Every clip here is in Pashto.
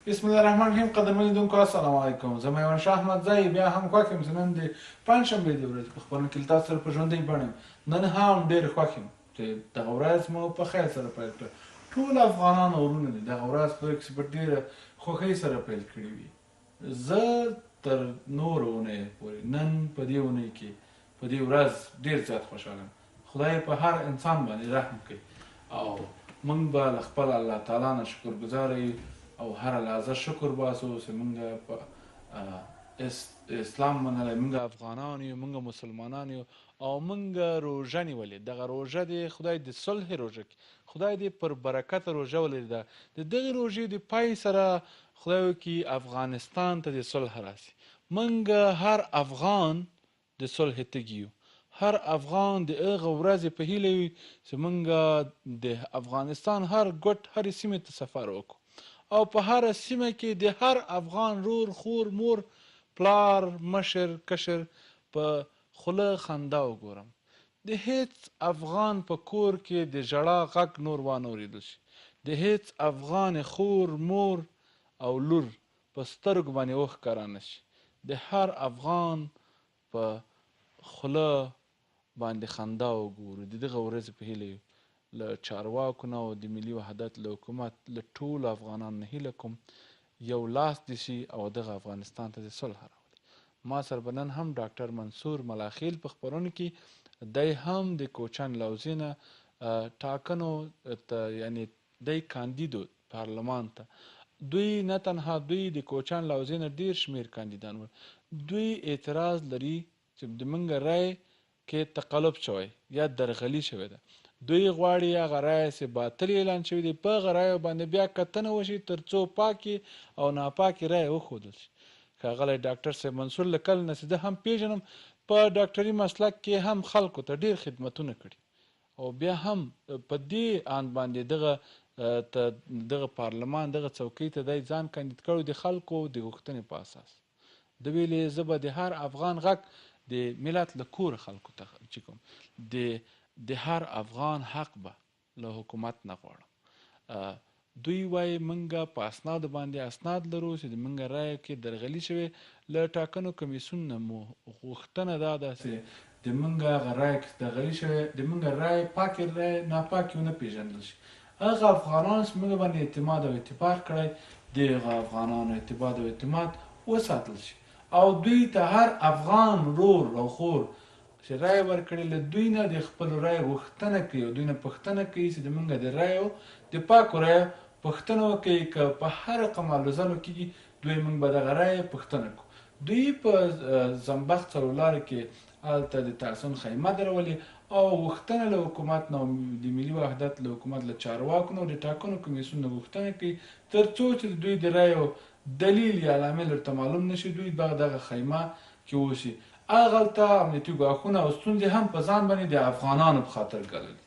بسم الله الرحمن الرحیم. قدرمن لیدونکو السلام علیکم. زه میوند شاه احمدزی بیا هم خوښ یم چې نن د پنجشنبې د ورځې په خپرونه کې له تاسو سره په ژوندۍ بڼه یم. نن هم ډېر خوښ یم چې دغه ورځ مو په خیر سره پیل کړه. ټول افغانان ورونه دي دغه ورځ په ډېره خوښۍ سره پیل کړې وي. زه تر نورو اونیو پورې نن په دې اونۍ کې په دې ورځ ډېر زیات خوشحاله یم. خدای په هر انسان باندې رحم کوي او موږ به له خپل الله تعالی نه شکرګزاره یو او هر لحظه شکر باسو چې موږ په اسلام منلی، موږ افغانان یو، موږ مسلمانان یو او موږ روژه نیولې. دغه روژه دې خدای د صلح روژه کړي، خدای دې پر برکته روژه ولري. د دغې روژې د پای سره خدای وکړي افغانستان ته د صلح راسي. موږ هر افغان د صلح تږي یو، هر افغان د هغه ورځې په هیله وي چې موږ د افغانستان هر ګوټ هرې سیمې ته سفر وکړو او په هره سیمه کې د هر افغان رور خور مور پلار مشر کشر په خوله خندا وګورم. د هیڅ افغان په کور کې د ژړا غږ نور وانه اورېدل شي، د هیڅ افغان خور مور او لور په سترګو باندې وښکاره نه شي. د هر افغان په خوله باندې خندا وګورو. د دغه ورځې په هیله یو له چارواکو نه او د ملي وحدت له حکومت له ټولو افغانانو نه هیله کوم یو لاس دې شي او دغه افغانستان ته د صلح راولي. ما سره به نن هم ډاکټر منصور ملاخیل په خپرونه کې دی هم د کوچن لوزې نه ټاکنو ته یعنې دی کاندید پارلمان ته. دوی نه تنها دوی د کوچن لوزې نه ډېر شمېر کاندیدان ول. دوی اعتراض لري چې د موږ رای کې تقلب شوی یا درغلي شوې ده. دوی غواړي هغه رایه چې باطل اعلان شوي دي په هغه رایو باندې بیا کتنه وشي تر څو پاکې او ناپاکې رایې وښودل شي. ښاغلی ډاکټر صاحب منصور له کله نه چې زه هم پیژنم په ډاکټري مسلک کې هم خلکو ته ډېر خدمتونه کړي او بیا هم په دې اند باندې دغه پارلمان دغه څوکۍ ته دی ځان کاندید کړی د خلکو د غوښتنې په اساس. د ویلې زه به د هر افغان غږ د ملت له کوره خلکو ته چې کوم د هر افغان حق به له حکومت نه غواړم. دوی وایي موږ په اسنادو باندې اسناد لرو چې د موږ رایو کې درغلي شوې. له ټاکنو کمیسیون نه مو غوښتنه دا ده چې د موږ هغه رایو کې درغلي شوې د موږ رای پاکې رای ناپاکې ونه پېژندل شي. هغه افغانان چې موږ باندې اعتماد او اتفاق کړی دغه افغانانو اعتماد او اعتماد وساتل شي او دوی ته هر افغان رور او خور چې رای ورکړي له دوی نه د خپل رای غوښتنه کوي او دوی نه پوښتنه کوي چې د موږ د رایو د پاکو رایو پوښتنه وکړي که په هر رقم الوزلو کېږي دوی موږ به دغه رایې پوښتنه کوو. دوی په زنبخت څلورلارې کې هلته د تعصب خیمه درولې او غوښتنه له حکومت نه د ملي وحدت له حکومت له چارواکو نه او د ټاکنو کمیسیون نه غوښتنه کوي تر څو چې د دوی د رایو دلیل یا لامل ورته معلوم نشي دوی دغه خیمه کې اوسي. هغلته امنیتي ګواښونه او ستونزې هم په ځان باندې د افغانانو په خاطر ګاللي دي.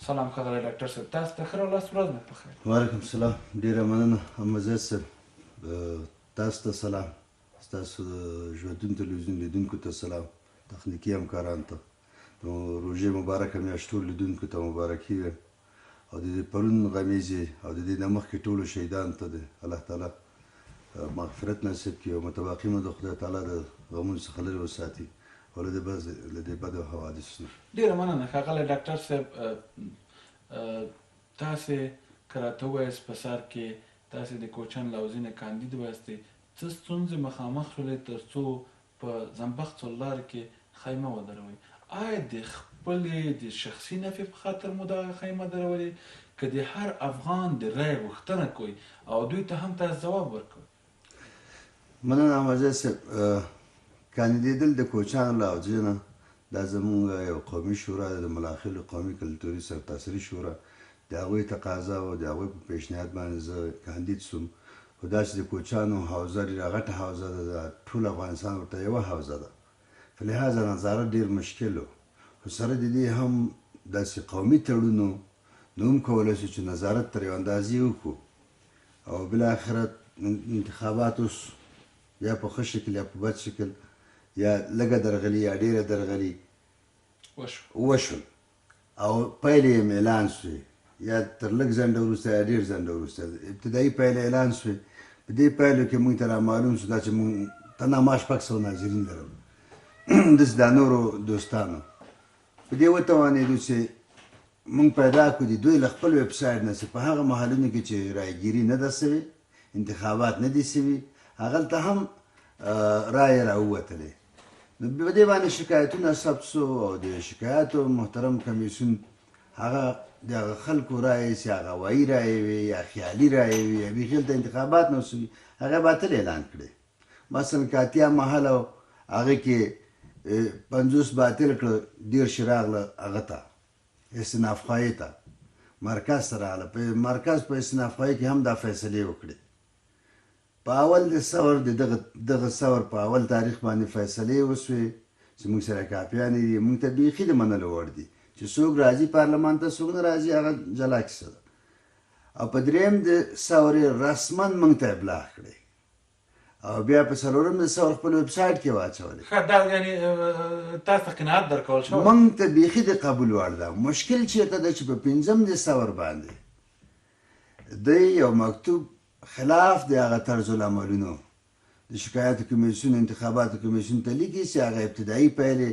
سلام ښاغلی ډاکټر صاحب، تاسو ته ښه راغلاست. ورځ مو په خیر. وعلیکم السلام. ډېره مننه احمدزی صاحب. تاسو ته سلام، ستاسو د ژوندون تلویزیون لیدونکو ته سلام، تخنیکي همکارانو ته، د روژې مبارکه میاشت ټولو لیدونکو ته مبارکي ویم او د دې پرون غمیزې او د دې نه مخکې ټولو شهیدانو ته د الله تعالی مغفرت نصیب کړي او متباقي مو د خدای تعالی د غمونو څخه لرې وساتي او له دې بدو حوادثو نه. ډېره مننه ښاغلی ډاکټر صاحب. تاسې که راته ووایاست په سر کې تاسې د کوچن لوزې نه کاندید وایستئ، څه ستونزې مخامخ شولې تر څو په زنبخت څلورلارې کې خیمه ودروئ؟ آیا د خپلې د شخصي نفع په خاطر مو دغه خیمه درولې که د هر افغان د رای غوښتنه کوئ او دوی ته هم تاسو ځواب ورکوئ؟ مننه احمدزی صاحب. کاندیدېدل د کوچیانو له حوزې نه دا زموږ یو قومي شورا ده، د ملاخیلو قومي کلتوري سرتاسري شورا، د هغوی تقاضا او د هغوی په پیشنهاد باندې زه کاندید سوم. خو داسې د کوچیانو حوزه ډېره غټه حوزه ده، د ټول افغانستان ورته یوه حوزه ده، په لحاظه نظارت ډېر مشکل و. خو سره د دې هم داسې قومي تړون و نو هم کولی شو چې نظارت تر یو اندازې وکړو او بالاخره انتخابات اوس یا په ښه شکل یا په بد شکل یا لږه درغلي یا ډېره درغلي وشول او پایلې یې اعلان شوې یا تر لږ ځنډه وروسته یا ډېر ځنډه وروسته. ابتدایي پایلې اعلان شوې په دې پایلو کې موږ ته رامعلوم شو دا چې موږ تنها ما 600 ناظرین لرم داسې دا نورو دوستانو په دې وتوانېدو چې موږ پیدا کړو د دوی له خپل ویب سایټ نه چې په هغه محلونو کې چې رایګیري نه ده سوې انتخابات نه دي سوي هغلته هم رایې راووتلې نو په دې باندې شکایتونه ثبت سو او د شکایاتو محترم کمیسیون هغه د هغه خلکو رایې چې هغه وایي رایې وي یا خیالي رایې وي یا بیخي هلته انتخابات نه سوي هغه باطل اعلان کړې مثلا که اتیا محله و هغې کې 50 باطل کړه 10 راغله هغه ته استنافخوایي ته مرکز ته راغله په مرکز په استنافخوایي کې هم دا فیصلې وکړې په اول د ثور دغه ثور په اول تاریخ باندې فیصلې وسوې چې موږ سره کاپیانې دي موږ ته بیخي د منلو وړ دي چې څوک راځي پارلمان ته څوک نه راځي هغه جلا کیسه ده او په درېیم د ثور یې رسما موږ ته ابلاغ کړی او بیا په څلورم د ثور خپل ویب سایټ کې واچولې ښه دا یعنې تاسو ته قناعت درکول شوی موږ ته بیخي د قبول وړ ده مشکل چېرته ده چې په 5م د ثور باندې دی یو مکتوب خلاف د هغه طرز العملونو د شکایاتو کمیسیون انتخاباتو کمیسیون ته لیکي چې هغه ابتدایي پیلې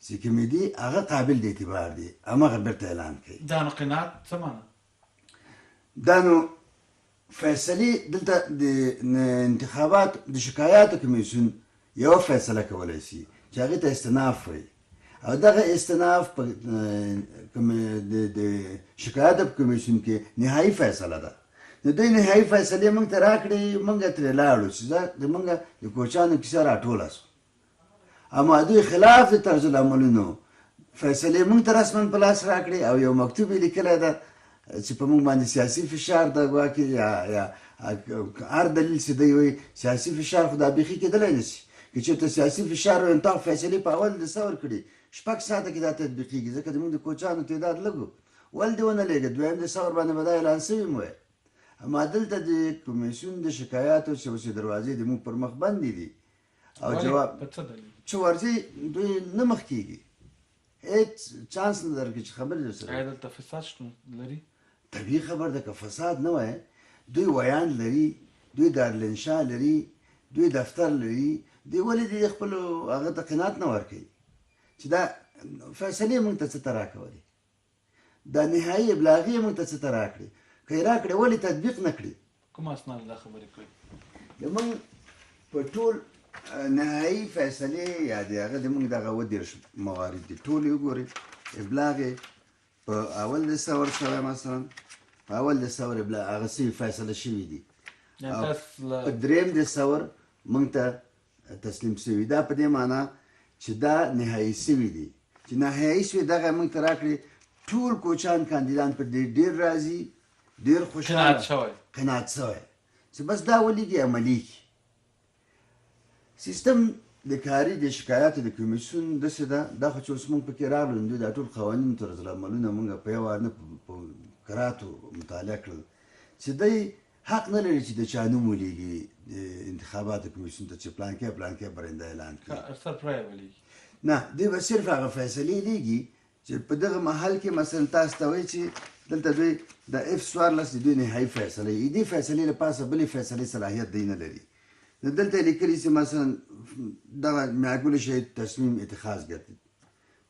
چې کومې دي هغه قابل د اعتبار دي هماغه بیرته اعلان کوي دا نو قناعت څه معنی دا نو فیصلې دلته د انتخابات د شکایاتو کمیسیون یو فیصله کولی شي چې هغې ته استناف وایي او دغه استناف په د شکایاتو په کمیسیون کې نهایي فیصله ده نو دوی نهایي فیصلې موږ ته راکړې موږ ترې لاړو چې موږ د کوچیانو کیسه راټوله شوه اما دوی خلاف د طرز العملونو فیصلې موږ ته رسما په لاس راکړې او یو مکتوب یې لیکلی ده چې په موږ باندې سیاسي فشار ده ګواکې یا هر دلیل چې دی وایي سیاسي فشار خو دا بیخي کېدلی نه شي که چېرته سیاسي فشار وي نو تا فیصلې په اول د ثور کړي 6 ساعته کې دا تطبیقېږي ځکه زموږ د کوچیانو تعداد لږ و ول دې ونه لېږه دویم د ثور باندې به دا اعلان سوي م وی اما دلته د کمیسیون د شکایاتو چې دروازې د موږ پر مخ بندې دي او جواب چې ورځي دوی نه مخ کېږي هېڅ چانس نه درکړي چې خبرې درسره آیا دلته فساد شتون لري طبیعي خبر ده که فساد نه وای دوی ویان لري دوی دارالانشا لري دوی دفتر لري دوی ولې د خپلو هغه ته قناعت نه ورکوي چې دا فیصلې موږ ته څه ته راکولې دا نهایي ابلاغي موږ ته څه ته راکړې که یې راکړې ولې تطبیق نه کړي کوم اسناد دا خبرې کوي زموږ په ټول نهایي فیصلې یا د هغه د موږ دغه 30 موارد دي ټول یې وګورئ ابلاغ یې په اول د ثور شوی مثلا په اول د ثور هغه سوي فیصله شوي دي په درېیم د ثور موږ ته تسلیم شوي دا په دې معنا چې دا نهایي شوي دي چې نهایي شوي دغه موږ ته راکړي ټول کوچیان کاندیدان پر دې ډېر راضي ډېر خوشحاله قناعت شوی چې بس دا ولیږي عملي کړي سیستم د کاري د شکایاتو د کمیسیون داسې ده دا خو چې اوس موږ پکې راغلو نو دوی دا ټول قوانین طرزالعملونه موږ په یو وار نه په کراتو مطالعه کړل چې دی حق نه لري چې د چا نوم ولیږي د انتخاباتو کمیسیون ته چې پلانکی برنده اعلان کړي نه دوی به صرف هغه فیصلې لیږي چې په دغه محل کې مثلا تاسو ته وایي چې دلته دوی د F14 د دوی نهایي فیصلې دې فیصلې له پاسه بلې فیصلې صلاحیت دی نه لري نو دلته لیکلي چې مثلا دغه معقول شهید تصمیم اتخاذ گردید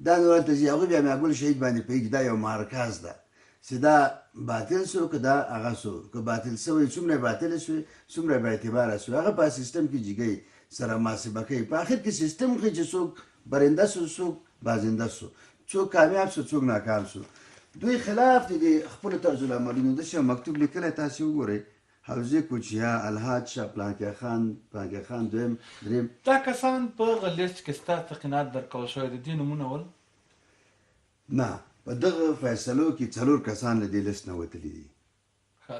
دا نو هلته ځي هغوی بیا معقول شهید باندې پوهېږي دا یو مرکز ده چې دا باطل سو که دا هغه سو که باطل سوی څومره باطله سوی څومره به اعتباره سوی هغه په سیستم کې جګی سره محاسبه کوي په آخر کې سیستم ښیي چې څوک برنده سو څوک بازنده سو څوک کامیاب سو څوک ناکام سو دوی خلاف دي د خپلو طرزالعملونو داسې یو مکتوب لیکلی تاسې وګورئ حوزې کوچیا الحاج شاه پلانکی خان دویم دریم دا کسان په هغه لیست کې ستاسو ته قناعت درکول شوی د دې نومونه ول نه په دغه فیصلو کې 4 کسان له دې لیست نه وتلي دي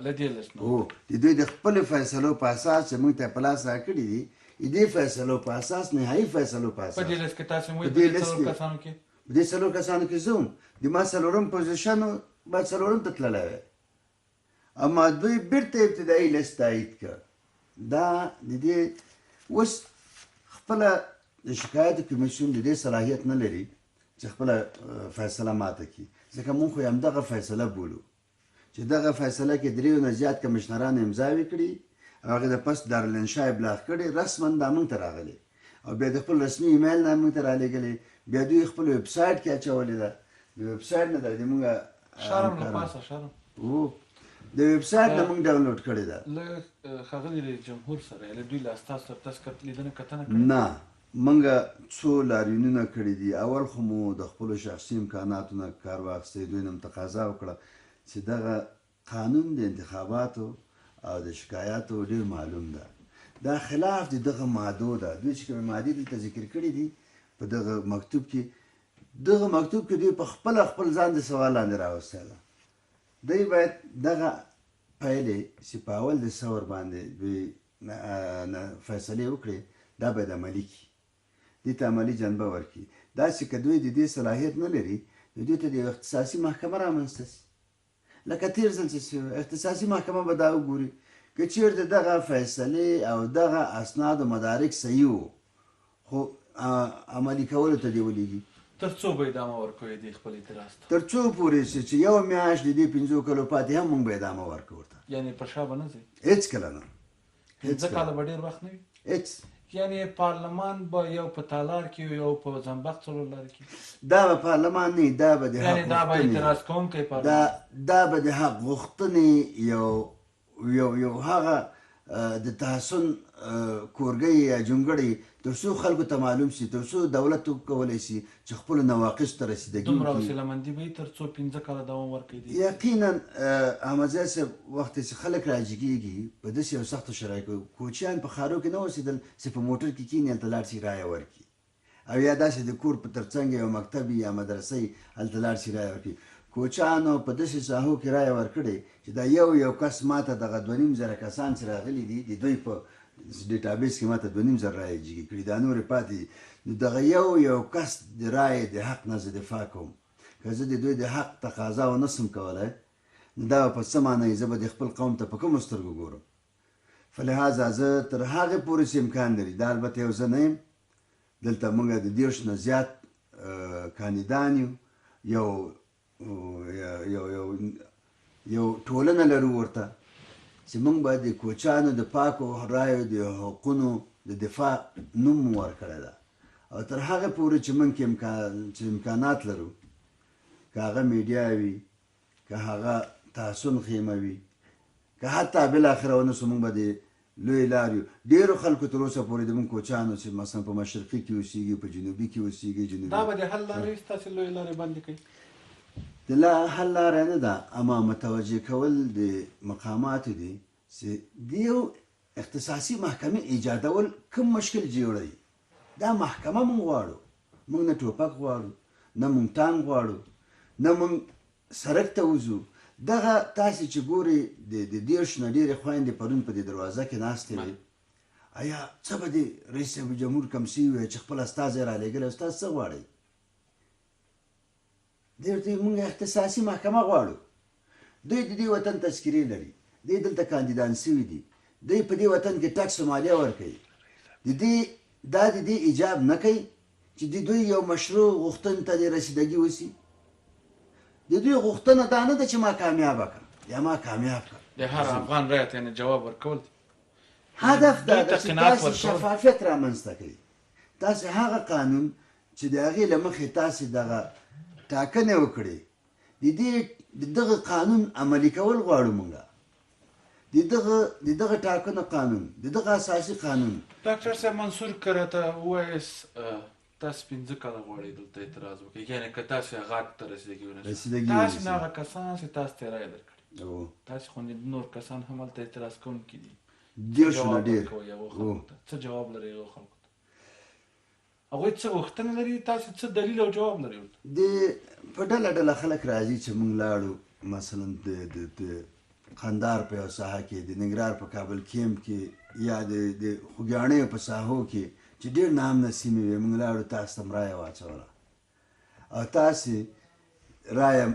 له دې لیست نه د دوی د خپلو فیصلو په اساس چې موږ ته په لاس راکړي دي د دې فیصلو په اساس نهایي فیصلو په اساس په دې لیست کې تاسو وایي په دې 4 کسانو کې په دې 4 کسانو کې زه د ما 4م پوزیشن به 4م ته تللی وی اما دوی بیرته ابتدایي لیست تایید کړ دا د دې اوس خپله د شکایاتو کمیسیون د دې صلاحیت نه لري چې خپله فیصله ماته کړي ځکه موږ خو همدغه فیصله بولو چې دغه فیصله کې 3 نه زیات کمیشنران امضاوې کړي هغه د پس دارالانشا ابلاغ کړی رسما دا موږ ته راغلی او بیا د خپل رسمي ایمیل نه موږ ته رالېږلی بیا دوی خپل ویب سایټ کې اچولې ده د ویب سایټ نه د موږ شرم له پاسه شرم د ویب سایټ نه موږ ډاونلوډ کړې ده له ښاغلي جمهور سره له دوی له ستاسو سره تاسو لیدنه کتنه کړې نه موږ څو لاریونونه کړي دي اول خو مو د خپلو شخصي امکاناتو نه کار واخیستی دوی نه م تقاضا وکړه چې دغه قانون د انتخاباتو او د شکایاتو ډېر معلوم ده دا خلاف د دغه مادو ده دوی چې کومې مادې دلته ذکر کړي دي په دغه مکتوب کې دوی په خپل ځان د سوال لاندې راوستی ده دوی باید دغه پایلې چې په اول د ثور باندې دوی فیصلې وکړي دا باید عملي کړي دې ته عملي جنبه ورکړي داسې که دوی د دې صلاحیت نه لري نو دوی ته د یو اختصاصي محکمه رامنځته شي لکه تېر ځل چې اختصاصي محکمه به دا وګوري که چېرته دغه فیصلې او دغه اسناد و مدارک صحیح وو خو عملي کولو ته دې ولیږي تر څو به ادامه ورکوئ دې خپل اعتراض ته تر څو پورې چې یو میاشت د دې 5 کلو پاتې هم موږ به ادامه ورکو ورته یعنې پر شا به نه ځئ هېڅکله نه 5 کاله به ډېر وخت نه وي هېڅ یعنې پارلمان به یو په تالار کې یو په زنبق څلور لارې کې دا به پارلمان نه دا به د حق یعنې دا به اعتراض کوونکی دا به د حق غوښتنې یو هغه د تحسن کورګۍ یا جونګړی تر څو خلکو ته معلوم شي تر څو دولت وکولی شي چې خپلو نواقص ته رسیدګي دومره حوصلهمندي به تر څو 15 کاله دوام ورکوي یقینا احمدزی صاحب وخت چې خلک راجګېږي په داسې یو سختو شرایطو کوچیان په ښارو کې نه اوسېدل چې په موټر کې کښېني هلته لاړ شي رایه ورکړي او یا داسې د کور په تر څنګ یو مکتب یا مدرسه یي هلته لاړ شي رایه ورکړي کوچیانو په داسې ساحو کې رایه ورکړې چې دا یو کس ماته دغه 2,500 کسان چې راغلي دي د دوی په ډیټابیس کې ماته 2,500 رایې جګې کړي دا نورې پاتې دي دغه یو کس د رایې د حق نه زه دفاع کوم که زه د دوی د حق تقاضا ونه سم کولی نو دا په څه معنی زه به د خپل قوم ته په کومو سترګو ګورم فلهذا زه تر هغې پورې چې امکان لري دا البته یو زه نه یم دلته موږ د 30 نه زیات کاندیدان یو ټولنه لرو ورته چې موږ باید د کوچیانو د پاکو رایو د حقونو د دفاع نوم مو ورکړی ده او تر هغې پورې چې موږ چې امکانات لرو که هغه میډیا وي که هغه تحسن خیمه وي که حتی بالاخره ونه سو موږ به د لوی لاریو ډېرو خلکو تر اوسه پورې د موږ کوچیانو چې مثلا په مشرقي کې اوسېږي په جنوبي کې اوسېږي دا به د حل لارې ستاسې لوی لارې بندې کوي د حل لاره نه ده اما متوجه کول د مقاماتو دي چې د یو اختصاصي محکمې ایجادول کوم مشکل جوړوي دا محکمه موږ غواړو موږ نه ټوپک غواړو نه موږ ټانک غواړو نه موږ سړک ته وځو دغه تاسې چې ګورئ د 30 نه ډېرې خویندې پرون په دې دروازه کې ناستې وې ایا څه به د رئیس جمهور کوم شوي وی چې خپل استازی رالېږلی استاد څه غواړئ دوی ورته موږ اختصاصي محکمه غواړو دوی د دې وطن تذکرې لري دوی دلته کاندیدان شوي دي دوی په دې وطن کې ټکس و مالیه ورکوي دا د دې ایجاب نه کوي چې د دوی یو مشروع غوښتنې ته د رسیدګي وشي د دوی غوښتنه دا نه ده چې ما کامیابه کړه یا ما کامیاب کړه د هر افغان رایت یعنې جواب ورکول هدف دا ده چې تاسې شفافیت رامنځته کوي تاسې هغه قانون چې د هغې له مخې تاسې دغه ټاکنې وکړې د دغه قانون عملي کول غواړو موږ د دغه ټاکنو قانون د دغه اساسي قانون ډاکټر صاحب منصور که راته ووایاست تاسې 15 کاله غواړئ دلته اعتراض وکړئ یعنې که تاسې غږ ته رسیدګي ونه شي تاسې نه هغه کسان چې تاسو ته رایه درکړي تاسې خو نور کسان هم هلته اعتراض کوونکي دي څه جواب لرئ هغو خلکو ته هغوی څه غوښتنه لري تاسې څه دلیل او جواب لرئ په ډله خلک راځي چې موږ لاړو مثلا د قندار په یو ساحه کې د ننګرهار په کابل کیمپ کې یا د خوږیاڼیو په ساحو کې چې ډېر نامنه سیمې وې موږ لاړو تاسو ته رایه واچوله او تاسې رایه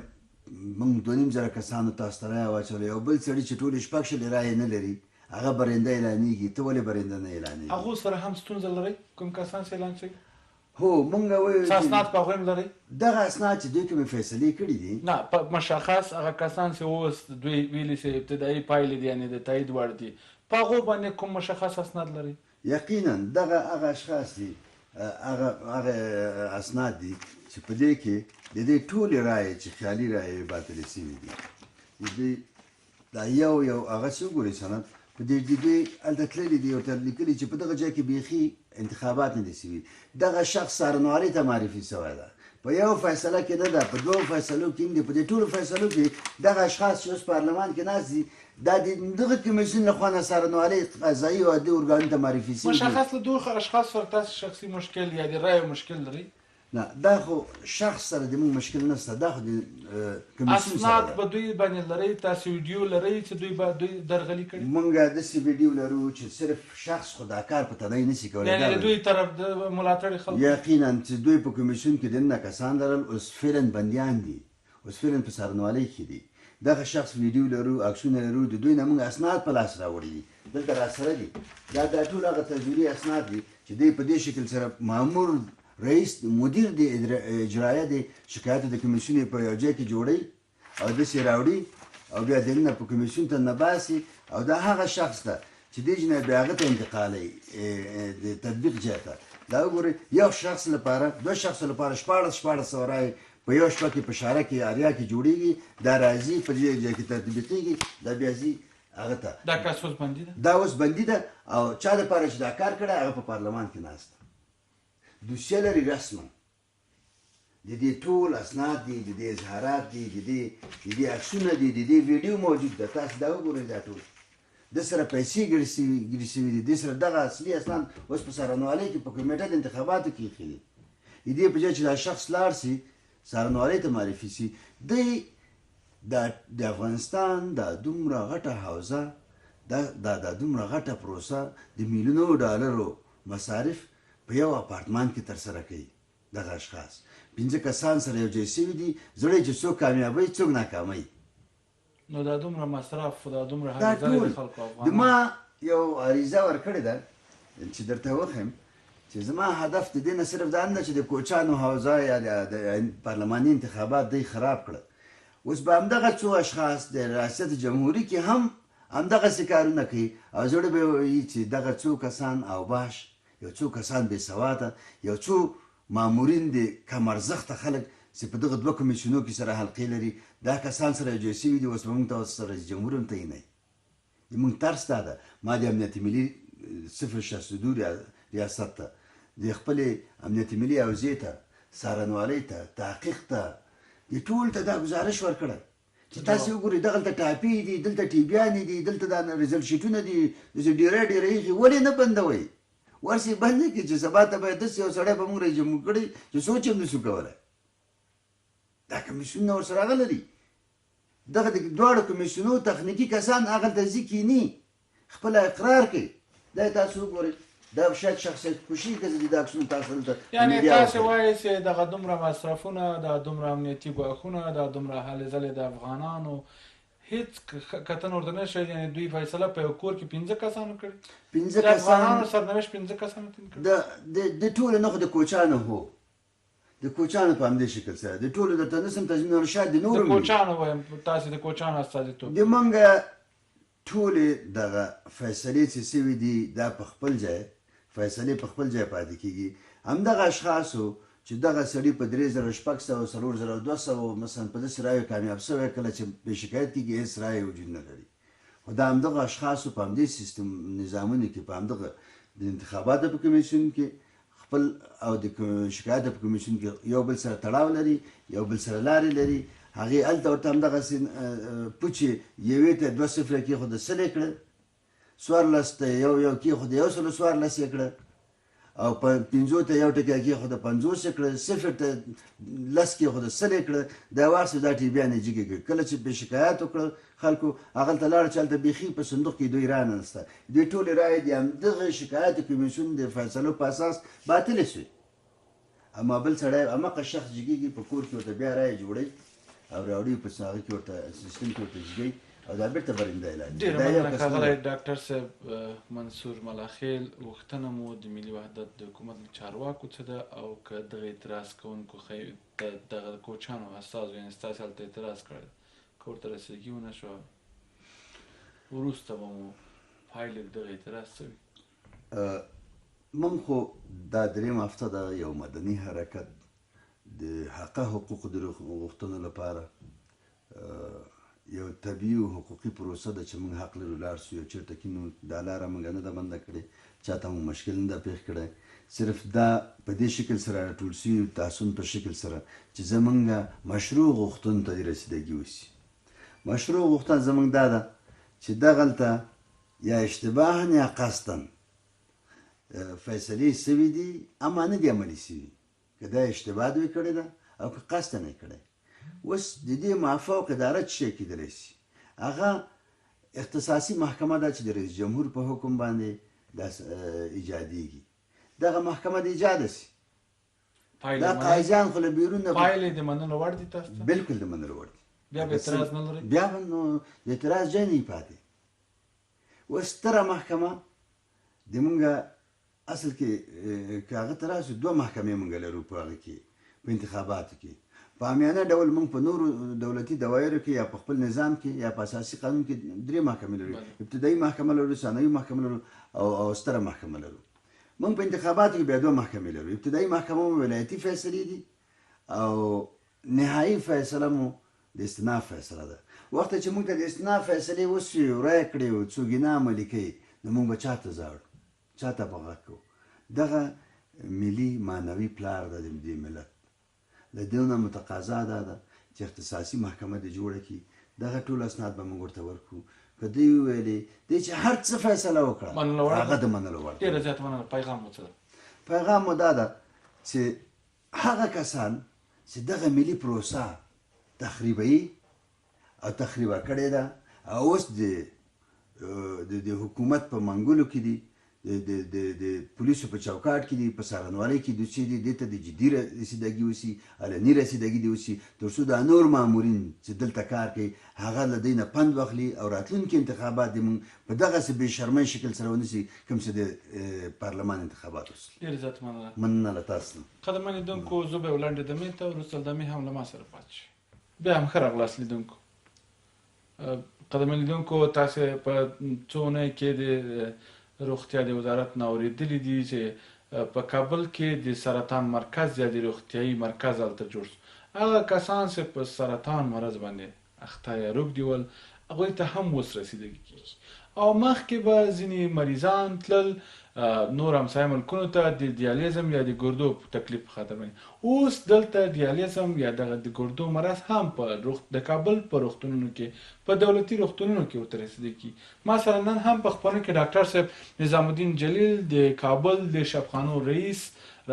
موږ 2,500 کسانو تاسو ته رایه واچوله یو بل سړي چې ټولې 6 رایې نه لري هغه برنده اعلانېږي ته ولې برنده نه اعلانېږي هغو سره هم ستونزه لرئ کوم کسان چې اعلان شوي هو موږ وایو اسناد په هغوی هم لرئ دغه اسناد چې دوی کومې فیصلې کړي دي نه په مشخص هغه کسان چې اوس دوی ویلي چې ابتدایي پایلې دي یعنې د تایید وړ دي په هغو باندې کوم مشخص اسناد لري؟ یقینا دغه هغه اشخاص دي هغه اسناد دي چې په دې کې د دې ټولې رایې چې خیالي رایې باطلې شوي دي د دې دا یو هغه څه وګورئ سند په دې د دې هلته تللي دي ورته لیکلي چې په دغه ځای کې بیخي انتخابات نه دي شوي دغه شخص څارنوالۍ ته معرفي شوی ده په یو فیصله کې نه ده په دوو فیصلو کې هم دي په دې ټولو فیصلو کې دغه اشخاص چې اوس پارلمان کې ناست دي دا د دغه کمیسیون لخوا نه څارنوالۍ قضایي او عدلي ارګانونو ته معرفي شوي مشخص له دغو اشخاص سره تاسو شخصي مشکل یا د رایو مشکل لري؟ نه دا خو شخص سره د موږ مشکل نشته دا خو د کمیسیون سره اسناد به دوی باندې لري تاسو ویډیو لري چې دوی درغلي کړي؟ موږ داسې ویډیو لرو چې صرف شخص خو دا کار په تنهایي نشي کولی یعنې د دوی طرف د ملاتړي خلکو یقینا چې دوی په کمیسیون کې دننه کسان لرل اوس فعلا بندیان دي اوس فعلا په څارنوالۍ کې دي دغه شخص ویډیو لرو عکسونه لرو د دوی نه موږ اسناد په لاس راوړي دي دلته راسره دي دا ټول هغه تجربي اسناد دي چې دوی په دې شکل سره مامور رئیس مدیر د اجرایه د شکایتو د کمیسیون په یو ځای کې جوړوي او داسې راوړي او بیا دننه په کمیسیون ته نه باسي او دا هغه شخص ده چې دې نه بیا هغه ته انتقالوي د تطبیق ځای ته دا وګورئ یو شخص لپاره دوه شخص لپاره شپاړس سوه رایې په یو شپه کې په شاره کې آریا کې جوړیږي دا راځي په دې ځای کې تطبیقیږي دا بیا ځي هغه ته دا کس اوس بندي ده دا اوس بندي ده او چا دپاره چې دا کار کړی هغه په پارلمان کې ناست دوسیه لري رسما د دې ټول اسناد دي د دې اظهارات دي د دې عکسونه دي د دې ویډیو موجود ده تاسو دا وګورئ دا ټول د سره پیسې ګړي شوي دي د سره دغه اصلي اسناد اوس په څارنوالۍ کې په کمیټه د انتخاباتو کې ایښي دي د دې په ځای چې دا شخص لاړ شي څارنوالۍ ته معرفي شي دی د افغانستان دا دومره غټه حوزه دا دومره غټه پروسه د میلیونو ډالرو مصارف په یو اپارتمان کې ترسره کوي دغه اشخاص 5 کسان سره یو ځای شوي دي زړی چې څوک کامیابوي څوک ناکاموي نو دا دومره مصرف دا دومره دا هلې ځلې د خلکو ټول ما یو عریضه ورکړې ده چې درته وښیم چې زما هدف د دې نه صرف دا نه چې د کوچانو حوزه یا د پارلماني انتخابات دی خراب کړه اوس به همدغه څو اشخاص د ریاست جمهوري کې هم همدغسې کارونه کوي او زړه به وایي چې دغه څو کسان اوباش یو څو کسان بې سواده یو څو مامورین د کم ارزښته خلک چې په دغه دوه کمیسیونو کې سره حلقې لري دا کسان سره یو ځای شوي دي اوس به موږ ته سره جمهور هم تعینوي زموږ طرز دا ده ما د امنیت ملي 062 ریاست ته د خپلې امنیت ملي حوزې ته څارنوالۍ ته تحقیق ته د ټول ته دا ګزارش ورکړه چې تاسې وګورئ دغلته ټاپې دي دلته ټیبیانې دي دلته دا ریزلټ شیټونه دي ډېره ایښي ولې نه بندوئ ورسې بند کړي چې سبا ته به داسې یو سړی به موږ راجمع کړی چې سوچ هم نشو کولی دا کمیسیونونه ورسره هغه لري دغه د دواړو کمیسیونو تخنیکي کسان هغلته ځي کیني خپله اقرار کوي دا تاسو وګورئ دا شاید شخصیت کشي که زه د دا عکسونه تاسو دلته یعنې تاسې وایئ چې دغه دومره مصرفونه دا دومره امنیتي ګواښونه دا دومره هلې ځلې د افغانانو هیڅ کتنه ورته نه شوې یعنې دوی فیصله په یو کور کې 15 کسانو کړې 15 د افغانانو سرنوشت 15 کسانو ټینګ کړی د ټولو نه خو د کوچانو هو د کوچانو په همدې شکل سره د ټولو درته نسم تضمینولی شاید د نورو د کوچانو وایم تاسې د کوچانو استازیتوب د موږ ټولې دغه فیصلې چې سوي دي دا په خپل ځای فیصلې په خپل ځای پاتې کېږي همدغه اشخاصو چې دغه سړي په 3600 4200 مثلا په داسې رایو کامیاب شوی کله چې بې شکایت کېږي هېڅ رایې وجود نه لري خو دا همدغه اشخاصو په همدې سیستم نظامونو کې په همدغه د انتخاباتو په کمیسیون کې خپل او د شکایاتو په کمیسیون کې یو بل سره تړاو لري یو بل سره لارې لري هغې هلته ورته همدغسې پوچې یوې ته 2-0 کېښوده 100 یې کړه 14 ته یو کېښوده 114 یې کړه او په 5 ته یو ټکی کېښوده 50 یې کړه 0 ته 10 کېښوده 100 یې کړه دا واخیستو دا ټیبیانې جګې کړې کله چې بې شکایت وکړه خلکو هغلته لاړه چې هلته بیخي په صندوق کې دوی راننسته دوی ټولې رایې د همدغه شکایاتو کمیسیون د فیصلو په اساس باطلې شوې اما بل سړی هماغه شخص جګېږي په کور کې ورته بیا رایې جوړوي او راوړي په هغه کې ورته سیستم کې ورته جګوي او دا بیرته برنده اعلان ډېره مننه ښاغلی ډاکټر صاحب منصور ملاخیل غوښتنه مو د ملي وحدت د حکومت له چارواکو څه ده او که دغه اعتراض کوونکو دغه کوچانو استازو یعنې ستاسې هلته اعتراض کړی که ورته رسېدګي ونه شوه وروسته به مو پایله دغه اعتراض څه وي؟ من خو دا درېیم هفته د یو مدني حرکت د حقه حقوقو د غوښتنو لپاره یو طبیعي او حقوقي پروسه ده چې موږ حق لرو لاړ شو، یو چېرته کینو دا لاره موږ نه ده بنده کړې، چاته مو مشکل نه ده پېښ کړی، صرف دا په دې شکل سره راټول شوي تعصب په شکل سره چې زموږ مشروع غوښتنو ته رسیدګي وشي. مشروع غوښتنه زموږ دا ده چې دغلته یا اشتباها یا قصدا فیصلې سوي دي اما نه دي عملي سوي، که دا اشتباه دوی کړې ده او که قصدا نه کړی. اوس د دې مافوق اداره څه شی کېدلی شي؟ هغه اختصاصي محکمه ده چې د رئیس جمهور په حکم باندې دا ایجادیږي. دغه محکمه د ایجاده شي، دا قاضیان خو له بیرون نه پایلې د منلو وړ دي تاسو ته؟ بالکل د منلو وړ دي. بیا به اعتراض نه لرئ؟ بیا به نو د اعتراض ځای نه وي پاتې. اوس ستره محکمه د مونږ اصل کې که هغه ته راسو دوه محکمې مونږ لرو په هغه کې په انتخاباتو کې. په عامیانه ډول مونږ په نورو دولتي دوایرو کې یا په خپل نظام کې یا په اساسي قانون کې درې محکمې لرو. ابتدایي محکمه لرو، ثانوي محکمه لرو او ستره محکمه لرو. مونږ په انتخاباتو کې بیا دوه محکمې لرو. ابتدایي محکمه مو ولایتي فیصلې دي او نهایي فیصله مو د استناف فیصله ده. وخت چې موږ ته د استناف فیصلې وشوي او رایه کړې او څوک یې نه عملي کوي نو موږ به چا ته ځاړو، چا ته به غږ کوو؟ دغه ملي معنوي پلار ده د دې ملت. له دې نه متقاضا دا ده چې اختصاصي محکمه دې جوړه کړي، دغه ټول اسناد به موږ ورته ورکړو. که دوی وویلې دی چې هر څه فیصله وکړه هغه د منلو وړ. ډېره زیاته مننه. پیغام مو څه ده؟ پیغام مو دا ده چې هغه کسان چې دغه ملي پروسه تخریبوي او تخریبه کړې ده او اوس د حکومت په منګولو کې دي، د پولیسو په چوکاټ کې دي، په څارنوالۍ کې دوی دي، دې ته د جدي رسیدګي وشي، علني رسیدګي دې وشي، تر څو دا نور مامورین چې دلته کار کوي هغه له دوی نه پند واخلي او راتلونکي انتخابات دې موږ په دغسې بې شرمۍ شکل سره ونیسي کوم چې د پارلمان انتخابات وشي. ډېره زیاته مننه. مننه له تاسو نه. قدرمن لیدونکو، زه به یو لنډې دمې ته وروسته له دمې هم له ما سره پاتې شئ. بیا هم ښه راغلاست لیدونکو. قدرمن لیدونکو، تاسې په څو اونیو کې د روغتیا د وزارت نه اورېدلي دي چې په کابل کې د سرطان مرکز یا د روغتیایي مرکز هلته جوړ شو. هغه کسان چې په سرطان مرض باندې اخته یا روږدي ول هغوی ته هم اوس رسیدګي کېږي او مخکې به ځینې مریضان تلل نور همسایه ملکونو ته د دیالیزم یا د ګردو تکلیف په خاطر باندې. اوس دلته دیالیزم یا دغه د ګردو مرض هم په د کابل په روغتونونو کې، په دولتي روغتونونو کې ورته رسیدګي کېږي. مثلا نن هم په خپرونه کې ډاکټر صاحب نظام الدین جلیل د کابل د شفاخانو رئیس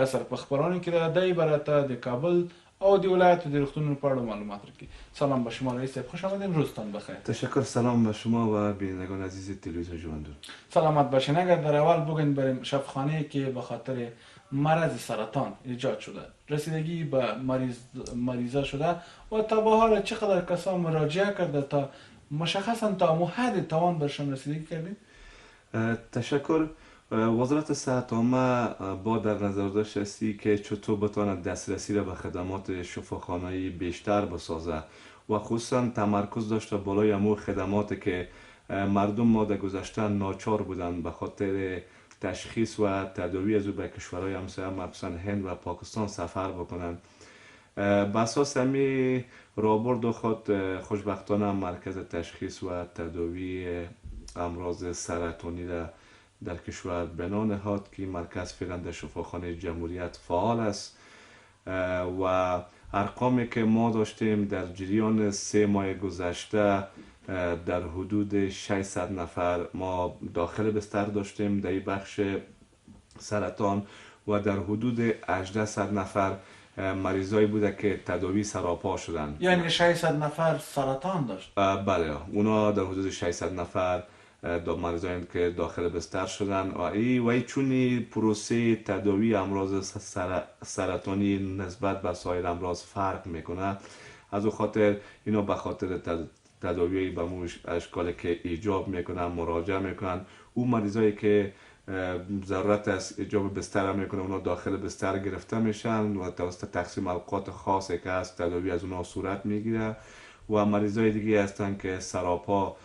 را سره په خپرونه کې دی به راته د کابل او د ولایت د روغتونونو په اړه معلومات راکړي. سلام به شما رئیس صاحب، خوش آمدین، روزتان بخیر. تشکر. سلام به شما و بینندگان عزیز تلویزیون جواندون. سلامت باشین. اگر در اول بگین بریم شفاخانه‌ای که به خاطر مرض سرطان ایجاد شده رسیدگی به مریضا شده و تا به حال چقدر کسان مراجعه کرده تا مشخصا تا حد توان برشان رسیدگی کردید؟ تشکر. وزارت صحت عامه با در نظر داشت هستی که چطور بتواند دسترسی را به خدمات شفاخانه‌ای بیشتر بسازه و خصوصا تمرکز داشته بالای امور خدماتی که مردم ما در گذشته ناچار بودند به خاطر تشخیص و تداوی از او به کشورهای همسایه مخصوصا هند و پاکستان سفر بکنند. به اساس همی رابرد خود خوشبختانه مرکز تشخیص و تداوی امراض سرطانی را در کشور بنا نهاد که مرکز فعلا در شفاخانه جمهوریت فعال است و ارقامی که ما داشتیم در جریان 3 ماه گذشته در حدود 600 نفر ما داخل بستر داشتیم در این بخش سرطان و در حدود 1800 نفر مریضایی بوده که تداوی سراپا شدند. یعنی 600 نفر سرطان داشت؟ بله، اونا در حدود 600 نفر مریضانی که داخل بستر شدن و ای چونی پروسه تداوی امراض سرطانی نسبت به سایر امراض فرق میکنه، از او خاطر اینا به خاطر تداوی به مو اشکالی که ایجاب میکنن مراجعه میکنن. او مریضایی که ضرورت است ایجاب بستر میکنه اونا داخل بستر گرفته میشن و توسط تقسیم اوقات خاصی که هست تداوی از اونا صورت میگیره و مریضای دیگه هستن که سراپا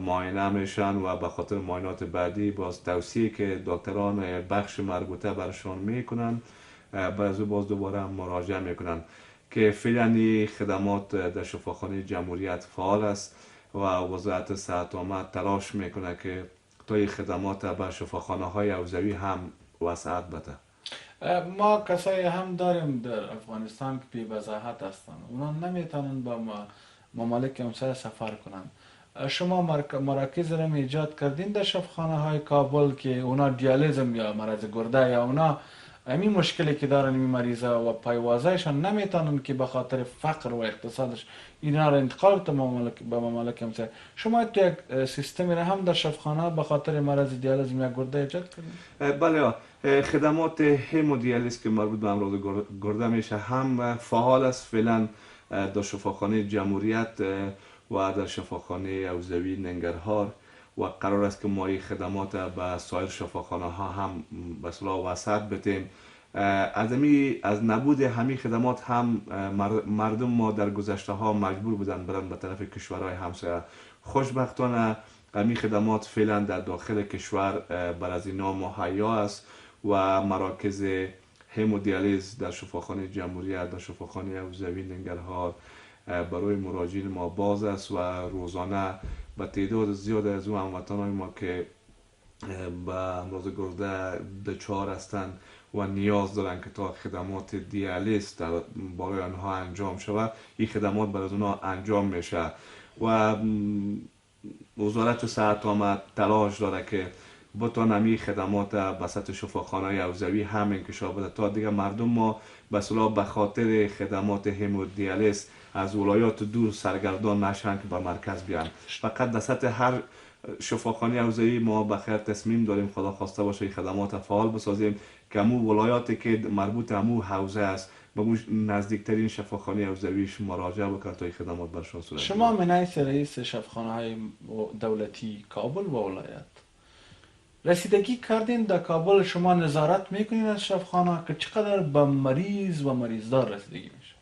معاینه میشن و به خاطر معاینات بعدی باز توصیه که دکتران بخش مربوطه برشان میکنن بعد از او باز دوباره مراجعه میکنن که فعلا این خدمات در شفاخانه جمهوریت فعال است و وزارت صحت عامه تلاش میکنه که تا این خدمات به شفاخانه های حوزوی هم وسعت بده. ما کسایی هم داریم در افغانستان که بی وضاحت هستند، اونا نمیتونن به ممالک همسایه سفر کنند. شما مراکز را ایجاد کردین در شفاخانه های کابل که اونا دیالیزم یا مرض گرده یا اونا همین مشکلی که دارن این مریضا و پایوازایشان نمیتونن که به خاطر فقر و اقتصادش اینا را انتقال به ممالک همسایه. شما تو یک سیستمی را هم در شفاخانه به خاطر مرض دیالیزم یا گرده ایجاد کردین؟ بله، خدمات همودیالیز که مربوط به امراض گرده میشه هم فعال است فعلا در شفاخانه جمهوریت و در شفاخانه حوزوی ننگرهار و قرار است که ما این خدمات به سایر شفاخانه ها هم به اصطلاح وسعت بدیم. از نبود همین خدمات هم مردم ما در گذشته ها مجبور بودن برن به طرف کشورهای همسایه. خوشبختانه همین خدمات فعلا در داخل کشور بر از اینا مهیا است و مراکز همودیالیز در شفاخانه جمهوریت، در شفاخانه حوزوی ننگرهار برای مراجعین ما باز است و روزانه به تعداد زیاد از اون هموطنان ما که به امراض گرده دچار هستند و نیاز دارن که تا خدمات دیالیز برای آنها انجام شود، این خدمات برای اونها انجام میشه و وزارت صحت عامه تلاش داره که بتونه همین خدمات به سطح شفاخانه حوزوی هم انکشاف بده تا دیگه مردم ما به اصطلاح به خاطر خدمات همودیالیز از ولایات دور سرگردان نشن که به مرکز بیان. فقط در سطح هر شفاخانه حوزوی ما بخیر تصمیم داریم خدا خواسته باشه این خدمات فعال بسازیم که همون ولایاتی که مربوط همون حوزه است به نزدیکترین شفاخانه حوزویش مراجعه بکنن تا این خدمات برشان صورت بگیره. شما من حیث رئیس شفاخانه های دولتی کابل و ولایت رسیدگی کردین در کابل، شما نظارت میکنین از شفاخانه که چقدر به مریض و مریضدار رسیدگی میشه؟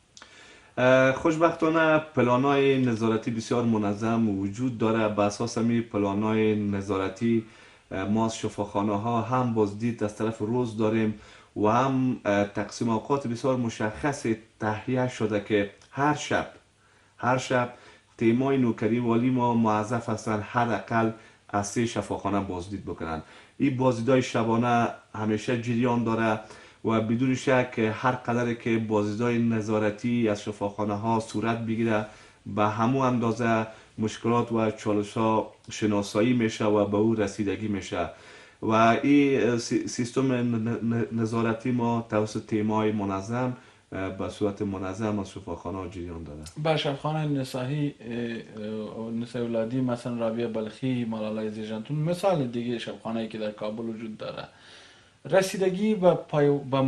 خوشبختانه پلان‌های نظارتی بسیار منظم وجود داره. به اساس همین پلان‌های نظارتی ما از شفاخانه ها هم بازدید از طرف روز داریم و هم تقسیم اوقات بسیار مشخص تهیه شده که هر شب تیمای نوکری والی ما موظف هستند حداقل از 3 شفاخانه بازدید بکنن. این بازدیدهای شبانه همیشه جریان داره و بدون شک هر قدر که بازدیدهای نظارتی از شفاخانه ها صورت بگیره به همون اندازه مشکلات و چالش ها شناسایی میشه و به او رسیدگی میشه و این سیستم نظارتی ما توسط تیمای منظم به صورت منظم از شفاخانه ها جریان داره. به شفاخانه نسایی ولادی مثلا رابعه بلخی، ملالای زیرجانتون، مثال دیگه شفاخانه‌ای که در کابل وجود داره، رسیدگی به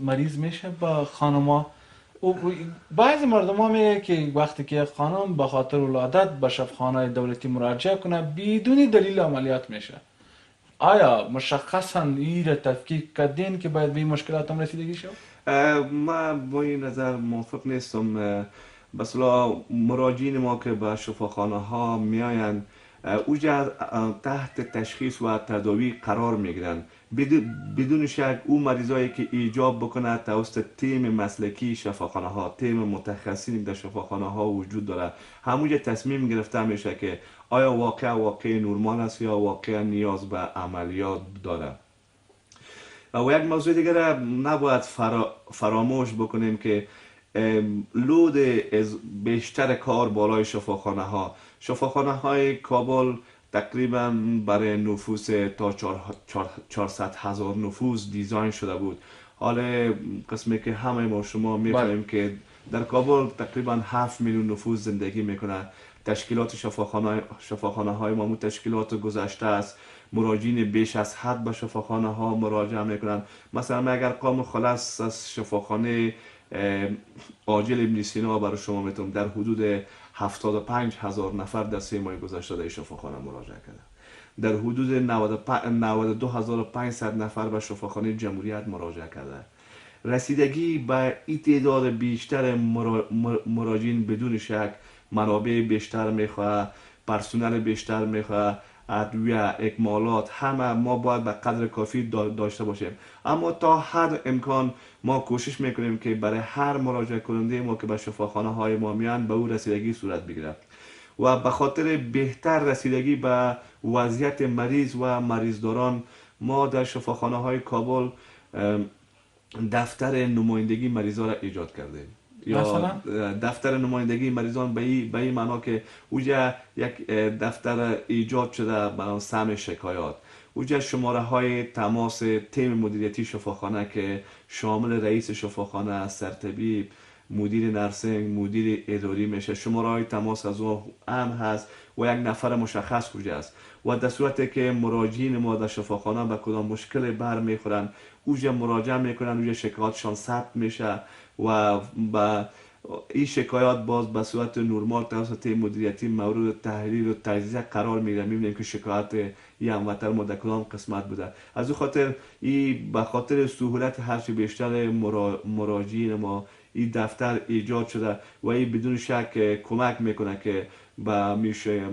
مریض میشه با خانما. بعضی مردم ها میگه که وقتی که خانم به خاطر ولادت به شفاخانه دولتی مراجعه کنه بدون دلیل عملیات میشه. آیا مشخصا این را تفکیک کردین که باید به این مشکلات هم رسیدگی شد؟ ما با این نظر موافق نیستم. مثلا مراجعین ما که به شفاخانه ها میاین اوجا تحت تشخیص و تداوی قرار میگیرن. بدون شک او مریضایی که ایجاب بکنه توسط تیم مسلکی شفاخانه ها، تیم متخصصین در شفاخانه ها وجود داره. همونجا تصمیم گرفته میشه که آیا واقع نورمال است یا واقعا نیاز به عملیات داره. و یک موضوع دیگر نباید فراموش بکنیم که لود بیشتر کار بالای شفاخانه های کابل تقریبا برای نفوس تا 400,000 نفوس دیزاین شده بود. حالا قسمی که همه ما شما می‌فهمیم که در کابل تقریبا 7 میلیون نفوس زندگی میکنه. تشکیلات شفاخانه های ما تشکیلات گذشته است. مراجعین بیش از حد به شفاخانه ها مراجعه میکنن. مثلا اگر قام خلاص از شفاخانه عاجل ابن سینا برای شما میتونم در حدود 75,000 نفر در 3 ماه گذشته در شفاخانه مراجعه کرده. در حدود 92,500 نفر به شفاخانه جمهوریت مراجعه کرده. رسیدگی به این تعداد بیشتر مراجعین بدون شک منابع بیشتر میخواه، پرسنل بیشتر میخواد، ادویه، اکمالات، همه ما باید به قدر کافی داشته باشیم. اما تا حد امکان ما کوشش میکنیم که برای هر مراجعه کننده ما که به شفاخانه های ما میان به او رسیدگی صورت بگیره و به خاطر بهتر رسیدگی به وضعیت مریض و مریضداران ما در شفاخانه های کابل دفتر نمایندگی مریضان را ایجاد کردیم. یا دفتر نمایندگی مریضان به این معنا که اوجا یک دفتر ایجاد شده برای سهم شکایات. اوجا شماره های تماس تیم مدیریتی شفاخانه که شامل رئیس شفاخانه، سرطبیب، مدیر نرسینگ، مدیر اداری میشه، شماره های تماس از او هم هست و یک نفر مشخص کجا است و در صورتی که مراجعین ما در شفاخانه به کدام مشکل بر میخورن اوجا مراجعه میکنن، اوجا شکایاتشان ثبت میشه و با این شکایات باز به صورت نرمال توسط تیم مدیریتی مورد تحلیل و تجزیه قرار میگیره. میبینیم که شکایت این هموطن ما در کدام قسمت بوده. از او خاطر این به خاطر سهولت هرچی بیشتر مراجعین ما این دفتر ایجاد شده و این بدون شک کمک میکنه که به میشه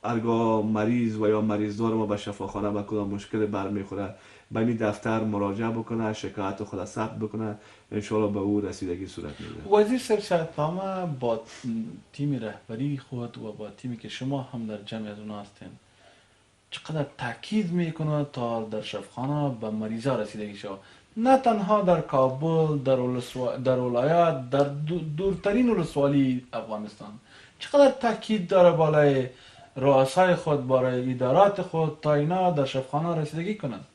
هرگاه مریض و یا مریضدار ما به شفاخانه با کدام مشکل برمیخوره به این دفتر مراجعه بکنه، شکایت خود ثبت بکنه، انشاءالله به او رسیدگی صورت میگیره. وزیر صاحب شاهدنامه با تیم رهبری خود و با تیمی که شما هم در جمع از اونها هستین چقدر تاکید میکنه تا در شفاخانه به مریضا رسیدگی شود، نه تنها در کابل، در ولایت، در دورترین ولسوالی افغانستان، چقدر تاکید داره بالای رؤسای خود، برای ادارات خود تا اینا در شفاخانه رسیدگی کنند؟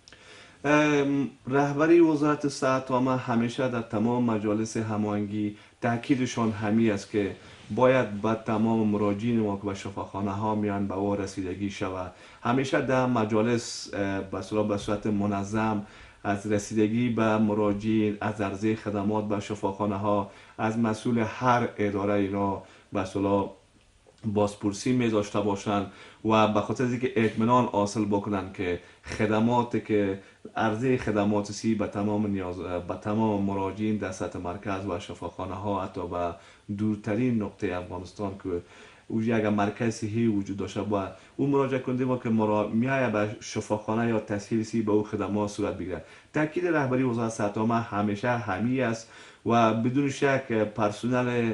رهبری وزارت صحت عامه همیشه در تمام مجالس هماهنگی تاکیدشان همی است که باید به تمام مراجعین ما که به شفاخانه ها میان به او رسیدگی شود. همیشه در مجالس به صورت منظم از رسیدگی به مراجعین، از عرضه خدمات به شفاخانه ها، از مسئول هر اداره اینا به بازپرسی می داشته باشند و به خاطر اینکه اطمینان حاصل بکنن که خدماتی که عرضه خدمات سی به تمام مراجعین در سطح مرکز و شفاخانه ها، حتی به دورترین نقطه افغانستان که اوجی اگر مرکز صحی وجود داشته با اون مراجعه کننده ما که میایه به شفاخانه یا تسهیل سی به او خدمات صورت بگیره. تاکید رهبری وزارت صحت عامه همیشه همی است و بدون شک پرسنل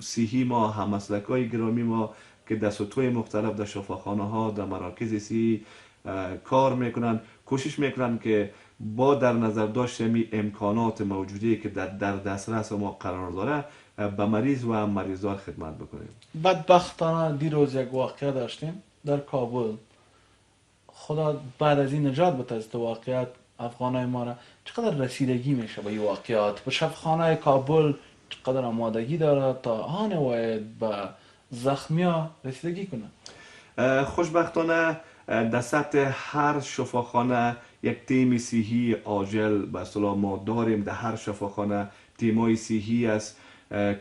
صحی ما، هممسلکای گرامی ما که در سطوح مختلف در شفاخانه ها، در مراکز صحی کار میکنن، کوشش میکنن که با در نظر داشتن امکانات موجودی که در دسترس ما قرار داره به مریض و مریضدار خدمت بکنیم. بدبختانه دیروز یک واقعه داشتیم در کابل. خدا بعد از این نجات بده از واقعیت افغانای ما را. چقدر رسیدگی میشه به این واقعیات؟ به شفاخانه کابل چقدر آمادگی داره تا آن باید به زخمیا رسیدگی کنه؟ خوشبختانه در سطح هر شفاخانه یک تیم صحی عاجل به اصطلاح ما داریم. در هر شفاخانه تیمای صحی است.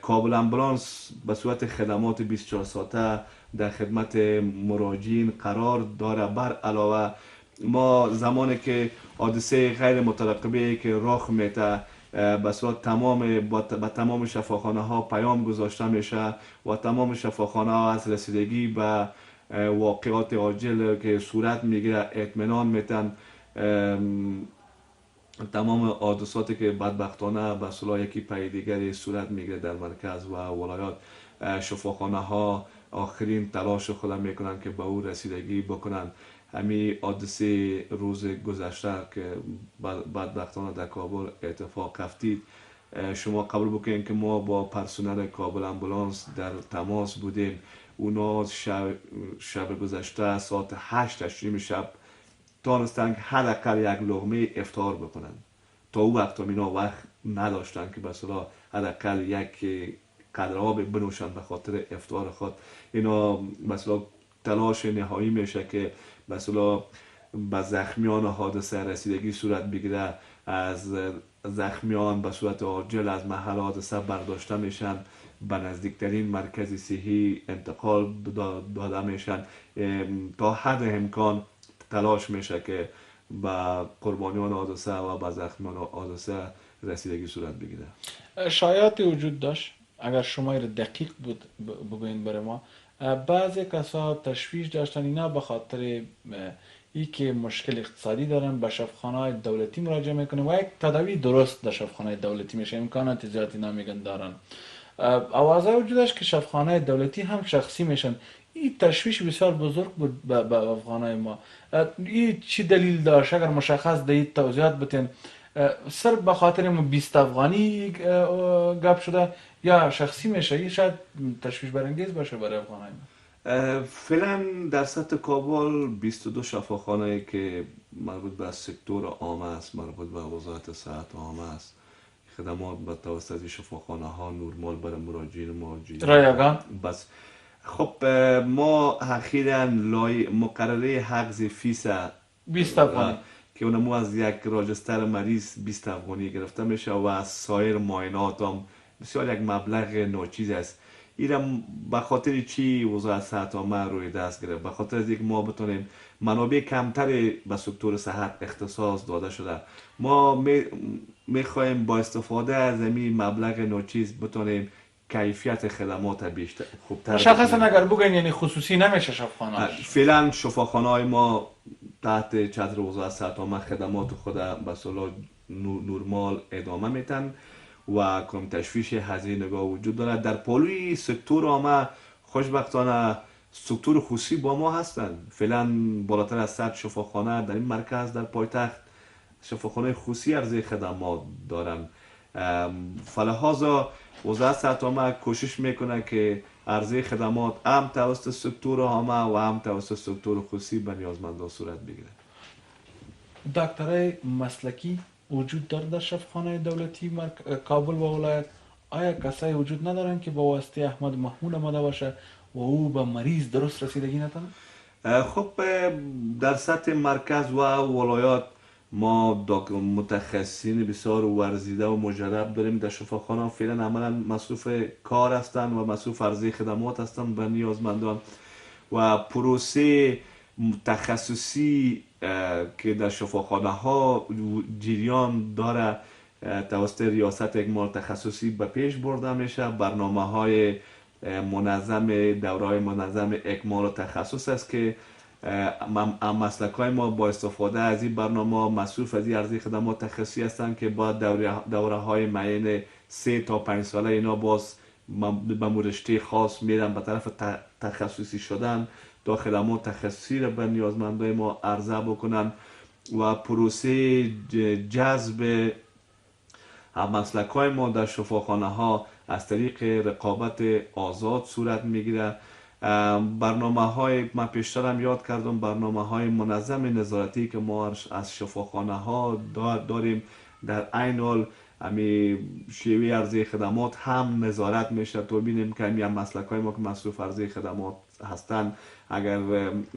کابل امبولانس به صورت خدمات 24 ساعته در خدمت مراجعین قرار داره. بر علاوه ما زمانی که حادثه غیر مترقبه که رخ میده به صورت به تمام شفاخانه ها پیام گذاشته میشه و تمام شفاخانه ها از رسیدگی به واقعات عاجل که صورت میگیره اطمینان میتن. تمام حادثاتی که بدبختانه به اصطلاح یکی پای دیگری صورت میگیره در مرکز و ولایات، شفاخانه ها آخرین تلاش خود میکنن که به او رسیدگی بکنن. همین حادثه روز گذشته که بدبختانه در کابل اتفاق افتید، شما قبول بکنید که ما با پرسنل کابل امبولانس در تماس بودیم. اونا شب گذشته ساعت 8 شب دانستن که حداقل یک لقمه افطار بکنن. تا او وقت اینا وقت نداشتن که مثلا حداقل یک قدر آب بنوشن به خاطر افطار خود. اینا مثلا تلاش نهایی میشه که مثلا به زخمیان حادثه رسیدگی صورت بگیره. از زخمیان به صورت عاجل از محل حادثه برداشته میشن، به نزدیکترین مرکز صحی انتقال داده میشن. تا حد امکان تلاش میشه که به قربانیان حادثه و به زخمیان حادثه رسیدگی صورت بگیره. شایعاتی وجود داشت، اگر شما دقیق بود بگوین برای ما، بعضی کسا تشویش داشتن اینا به خاطر ای که مشکل اقتصادی دارن به شفاخانه‌های دولتی مراجعه میکنن و یک تداوی درست در شفاخانه دولتی میشه، امکانات زیادی نمیگن دارن. اوازه وجود داشت که شفاخانه دولتی هم شخصی میشن. این تشویش بسیار بزرگ بود به افغانای ما. این چی دلیل داشت؟ اگر مشخص دهید توضیحات بتین. سر به خاطر 20 افغانی گپ شده یا شخصی میشه؟ این شاید تشویش برانگیز باشه برای افغانای ما. فعلا در سطح کابل 22 شفاخانه که مربوط به سکتور عام است، مربوط به وزارت صحت عام است، خدمات به توسط شفاخانه ها نورمال برای مراجعین ما رایگان بس. خب ما اخیراً مقرره حجز فیس 20 افغانی که اونمو از یک راجستر مریض 20 افغانی گرفته میشه و از سایر معاینات هم بسیار یک مبلغ ناچیز است. اینم به خاطر چی وزارت صحت عامه روی دست گرفت؟ به خاطر از اینکه ما بتونیم منابع کمتری به سکتور صحت اختصاص داده شده. ما میخوایم با استفاده از این مبلغ ناچیز بتونیم کیفیت خدمات بیشتر خوبتر مشخصا اگر بگن یعنی خصوصی نمیشه شفاخانه. فعلا شفاخانه های ما تحت چتر وزارت صحت عامه خدمات خود به صورت نورمال ادامه میتن و کم تشویش هزینه نگاه وجود دارد. در پالوی سکتور عامه خوشبختانه سکتور خصوصی با ما هستند. فعلا بالاتر از 100 شفاخانه در این مرکز در پایتخت شفاخانه خصوصی عرضه خدمات دارند. فلهذا وزارت صحت عامه کوشش میکنه که عرضه خدمات هم توسط سکتور عامه و هم توسط سکتور خصوصی به نیازمندان صورت بگیره. دکترای مسلکی وجود داره در شفاخانه دولتی کابل و ولایت؟ آیا کسایی وجود ندارن که با واسطه احمد محمود آمده باشه و او به مریض درست رسیدگی نتونه؟ خب در سطح مرکز و ولایات ما متخصصین بسیار ورزیده و مجرب داریم در شفاخانه. فعلا عملا مصروف کار هستند و مصروف عرضه خدمات هستند به نیازمندان و پروسه تخصصی که در شفاخانه ها جریان داره توسط ریاست اکمال تخصصی به پیش برده میشه. برنامه های منظم، دوره های منظم اکمال و تخصص است که مسلک های ما با استفاده از این برنامه مصروف از این عرضه خدمات تخصصی هستند که با دوره های معین 3 تا 5 ساله اینا باز به رشته خاص میرن به طرف تخصصی شدن تا خدمات تخصصی را به نیازمندای ما عرضه بکنن و پروسه جذب مسلک های ما در شفاخانه ها از طریق رقابت آزاد صورت میگیره. برنامه های من پیشتر هم یاد کردم، برنامه های منظم نظارتی که ما از شفاخانه ها داریم در عین حال امی شیوه عرضه خدمات هم نظارت میشه تا ببینیم که امی مسلک های ما که مصروف عرضه خدمات هستند اگر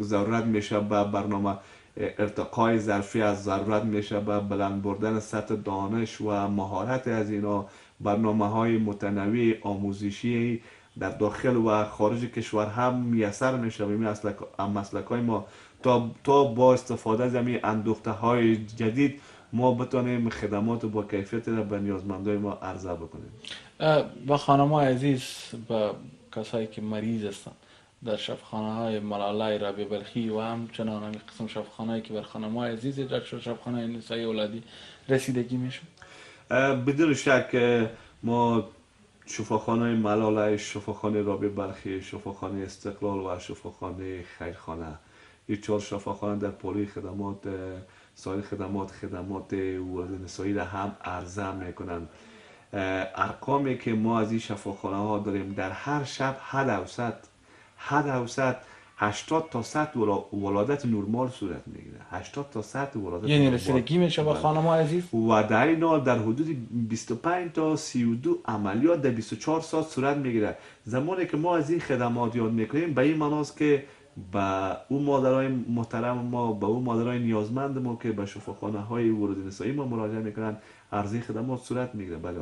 ضرورت میشه به برنامه ارتقای ظرفی از ضرورت میشه به بلند بردن سطح دانش و مهارت از اینا، برنامه های متنوع آموزشی در داخل و خارج کشور هم میسر میشه به مسلک های ما تا با استفاده از این اندوخته های جدید ما بتونیم خدمات با کیفیت را به نیازمندای ما عرضه بکنیم. با خانم‌های عزیز، به کسایی که مریض هستن در شفاخانه های ملالای رابعه بلخی و همچنان همین قسم شفاخانه‌ای که بر خانم‌های عزیز ایجاد شده، شفاخانه نسایی اولادی، رسیدگی میشه؟ بدون شک ما شفاخانه ملالای، شفاخانه رابعه بلخی، شفاخانه استقلال و شفاخانه خیرخانه، این 4 شفاخانه در پالوی خدمات سایر خدمات ولادت نسایی را هم عرضه میکنند. ارقامی که ما از این شفاخانه ها داریم در هر شب حد اوسط 80 تا 100 ولادت نورمال صورت میگیره. 80 تا 100 ولادت یعنی رسیدگی میشه با خانم‌های عزیز و در این حال در حدود 25 تا 32 عملیات در 24 ساعت صورت میگیره. زمانی که ما از این خدمات یاد میکنیم به این معناست که با اون مادرای محترم ما، با اون مادرای نیازمند ما که به شفاخانه های ولادت نسایی ما مراجعه میکنن عرضه خدمات صورت میگیره. بله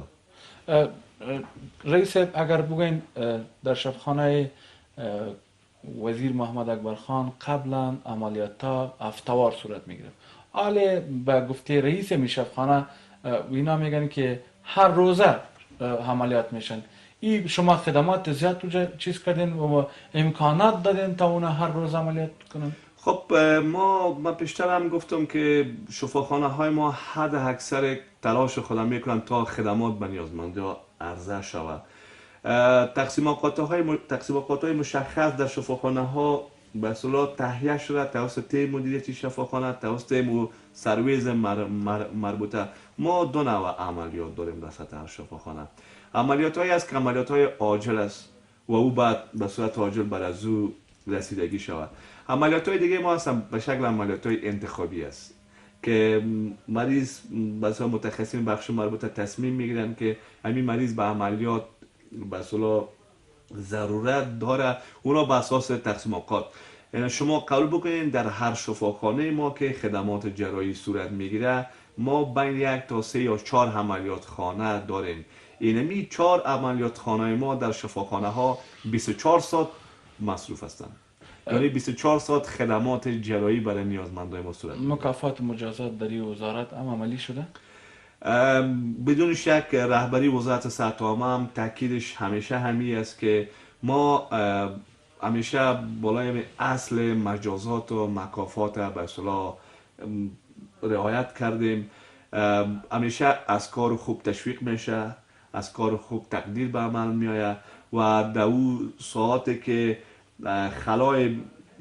رئیس، اگر بگین در شفاخانه وزیر محمد اکبر خان قبلا عملیات ها هفته‌وار صورت میگیره، حالا به گفته رئیس می شفاخانه اینا میگن که هر روزه عملیات میشن. این شما خدمات زیاد چیز کردین و امکانات دادین تا اون هر روز عملیات کنن؟ خب من پیشتر هم گفتم که شفاخانه های ما حد اکثر تلاش خودم میکنن تا خدمات به نیازمندان عرضه شود. تقسیمات های مشخص در شفاخانه ها به اصطلاح تهیه شده توسط مدیریت شفاخانه، توسط سرویز مربوطه. ما دو نوع عملیات داریم در سطح شفاخانه. عملیات هایی است که عملیات های عاجل است و او بعد به صورت عاجل بر از او رسیدگی شود. عملیات های دیگه ما هستن به شکل عملیات های انتخابی است که مریض بسیار متخصصین بخش مربوطه تصمیم میگیرن که همین مریض به عملیات به اصطلاح ضرورت داره، اونا به اساس تقسیم اوقات. یعنی شما قبول بکنین در هر شفاخانه ما که خدمات جراحی صورت میگیره ما بین 1 تا 3 یا 4 عملیات خانه داریم. اینمی 4 عملیات خانه ما در شفاخانه ها 24 ساعت مصروف هستند. یعنی 24 ساعت خدمات جراحی برای نیازمندان ما صورت میگیره. مکافات مجازات در این وزارت هم عملی شده؟ بدون شک رهبری وزارت صحت عامه هم تاکیدش همیشه همی است که ما همیشه بالای اصل مجازات و مکافات به اصطلاح رعایت کردیم. همیشه از کار خوب تشویق میشه، از کار خوب تقدیر به عمل میآید و در او ساعتی که خلای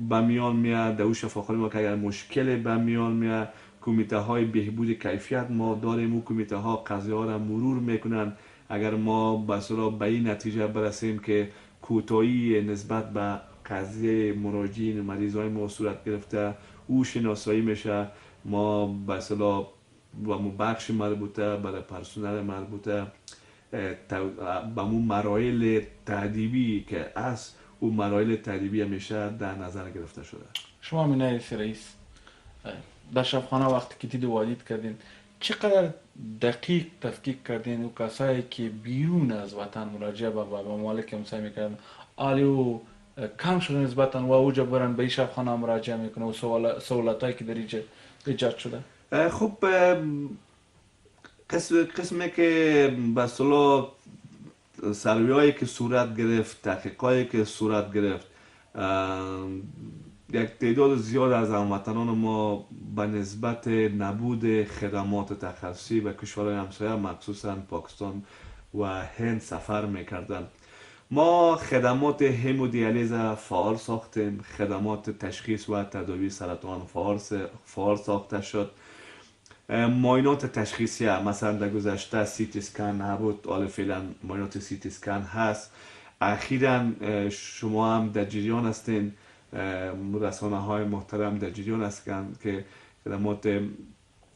به میان میاد در او شفاخانه ما که اگر مشکل به میان میاد کمیته های بهبود کیفیت ما داریم. او کمیته ها قضیه ها را مرور میکنن. اگر ما به اصطلاح به این نتیجه برسیم که کوتاهی نسبت به قضیه مراجعین مریضای ما صورت گرفته او شناسایی میشه، ما به اصطلاح و بخش مربوطه برای پرسنل مربوطه به اون مراحل تادیبی که از اون مراحل تادیبی همیشه در نظر گرفته شده. شما مینای رئیس در شفاخانه وقتی که دید والید کردین چقدر دقیق تفکیک کردین و کسایی که بیرون از وطن مراجعه به ممالک همسایه میکردن آلیو کم شده نسبتا و اوجا برن به این شفاخانه مراجعه میکنه و سهولتایی که در اینجا ایجاد شده؟ خب قسمی که به اصطلاح سروی‌هایی که صورت گرفت، تحقیقاتی که صورت گرفت، یک تعداد زیاد از هموطنان ما به نسبت نبود خدمات تخصصی و کشورهای همسایه مخصوصا پاکستان و هند سفر میکردن. ما خدمات همودیالیز فعال ساختیم، خدمات تشخیص و تداوی سرطان فعال ساخته شد. معاینات تشخیصی مثلا در گذشته سیتی اسکن نبود، حالا فعلا معاینات سیتی اسکن هست. اخیراً شما هم در جریان هستین، رسانه های محترم در جریان هستند که خدمات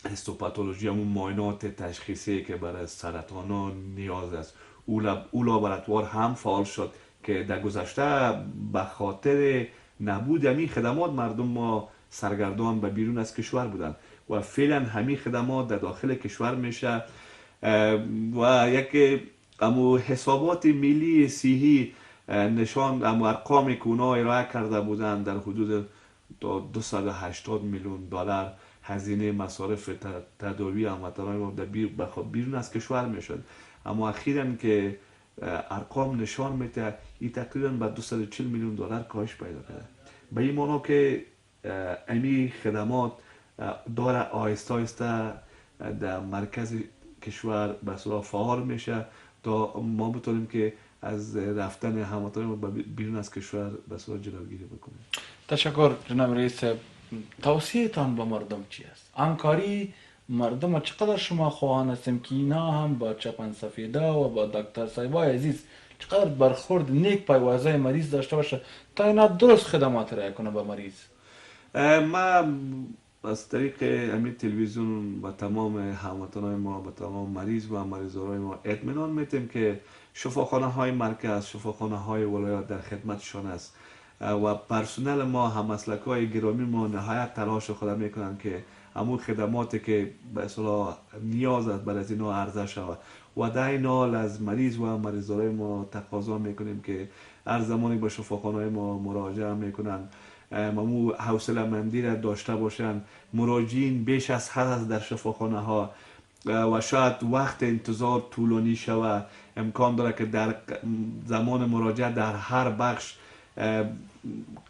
هیستوپاتولوژی همون معاینات تشخیصی که برای سرطان ها نیاز است او لابراتوار هم فعال شد که در گذشته به خاطر نبود همین خدمات مردم ما سرگردان به بیرون از کشور بودند و فعلا همین خدمات در داخل کشور میشه و یک حسابات ملی صحی نشان ارقامی که اونا ارائه کرده بودند در حدود 280 میلیون دلار هزینه مصارف تداوی هموطنان ما در بیرون از کشور میشد. اما اخیراً که ارقام نشان میده این تقریبا به 240 میلیون دلار کاهش پیدا کرده. به این معنی که امی خدمات داره آهسته آهسته در مرکز کشور به اصطلاح فعال میشه تا ما بتونیم که از رفتن هموطنان بیرون از کشور به اصطلاح جلوگیری بکنیم. تشکر جناب رئیس. توصیه تان به مردم چی است؟ همکاری مردم چقدر شما خواهان هستیم که اینا هم با چپن سفیده و با دکتر صاحبای عزیز چقدر برخورد نیک پایوازه مریض داشته باشه تا اینا درست خدمات ارائه کنه به مریض. ما از طریق همین تلویزیون و تمام هموطنان ما به تمام مریض و مریضای ما اطمینان میتیم که شفاخانه های مرکز، شفاخانه های ولایات در خدمتشان است و پرسنل ما هم مسلک های گرامی ما نهایت تلاش خود میکنن که همون خدماتی که به اصطلاح نیاز است برای از اینا عرضه شود و در این حال از مریض و مریضای ما تقاضا میکنیم که هر زمانی به شفاخانه ما مراجعه میکنن مامو حوصله مندی را داشته باشن. مراجعین بیش از حد در شفاخانه ها و شاید وقت انتظار طولانی شود. امکان داره که در زمان مراجعه در هر بخش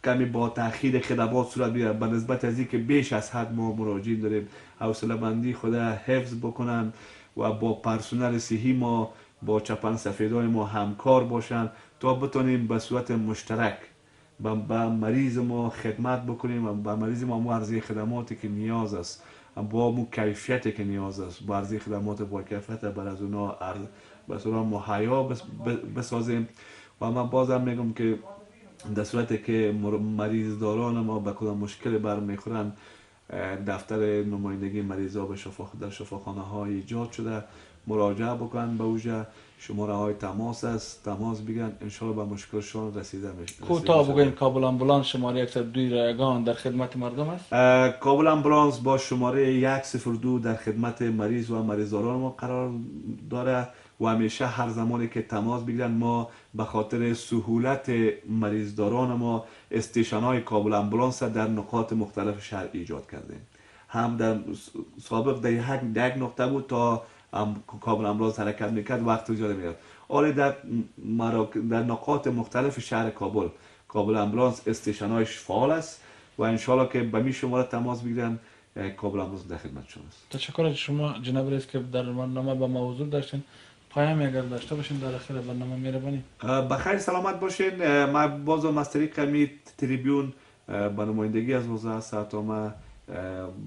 کمی با تاخیر خدمات صورت بگیره، به نسبت از اینکه بیش از حد ما مراجعین داریم حوصله بندی خود حفظ بکنن و با پرسنل صحی ما با چپن سفیدای ما همکار باشن تا بتونیم به صورت مشترک به مریض ما خدمت بکنیم و به مریض ما عرضه خدماتی که نیاز است با مو کیفیتی که نیاز است با عرضه خدمات با کیفیت بر از اونا به صورت مهیا بسازیم. و من بازم میگم که در صورتی که مریض داران ما به کدام مشکل برمیخورن دفتر نمایندگی مریضا به در شفاخانه های ایجاد شده، مراجعه بکنن به اوجه، شماره های تماس است، تماس بگیرن، انشاءالله به مشکلشان رسیده میشه. کوتاه بگویم کابل آمبولانس شماره 102 رایگان در خدمت مردم است. کابل آمبولانس با شماره 102 در خدمت مریض و مریضداران ما قرار داره و همیشه هر زمانی که تماس بگیرن ما به خاطر سهولت مریضداران ما استیشن های کابل آمبولانس در نقاط مختلف شهر ایجاد کردیم. هم در سابق در یک نقطه بود تا کابل آمبولانس حرکت میکرد وقت زیاد میرفت. حالا در نقاط مختلف شهر کابل آمبولانس استیشن هایش فعال است و انشالله که به می شماره تماس بگیرن کابل آمبولانس در خدمت شما است. تشکر از شما جناب رئیس که در برنامه با ما حضور داشتین. پیامی اگر داشته باشین در اخیر برنامه مهربانی. بخیر سلامت باشین. من بازم از طریق می تریبیون به نمایندگی از وزارت صحت عامه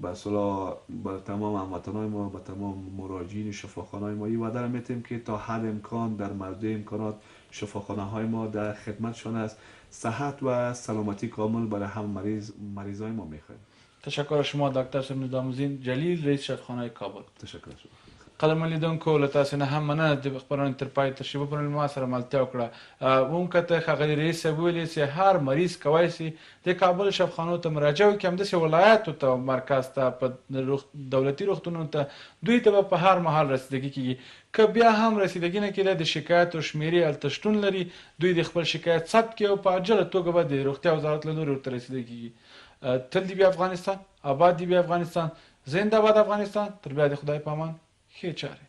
به صلاح به تمام هموطنان ما، به تمام مراجعین شفاخانه های ما این وعده را میتیم که تا حد امکان در مرده امکانات شفاخانه های ما در خدمتشان است. صحت و سلامتی کامل برای هم مریضای ما میخوایم. تشکر از شما دکتر صاحب نظامالدین جلیل رئیس شفاخانه کابل. تشکر شما. قدرمن لیدونکو له تاسو نه هم مننه د خبرونې تر پای تشریف وکړل ما سره ملتیا وکړه. ممکن ښاغلي رئیس صاحب ویلي چې هر مریض کولی شي د کابل شفاخانو ته مراجعه وکړي، همداسې ولایاتو ته مرکز ته په دولتي روغتونونو ته دوی ته به په هر مهال رسیدګي کیږي. که بیا هم رسیدګي نه کېده د شکایتو شمیرې هلته شتون لري، دوی د خپل شکایت ثبت کړي او په عاجله توګه به د روغتیا وزارت له لورې ورته رسیدګي کیږي. تل دې بیا افغانستان، آباد دې بیا افغانستان، زنده باد افغانستان. تر بیا د خدای په امان، ښې چارې.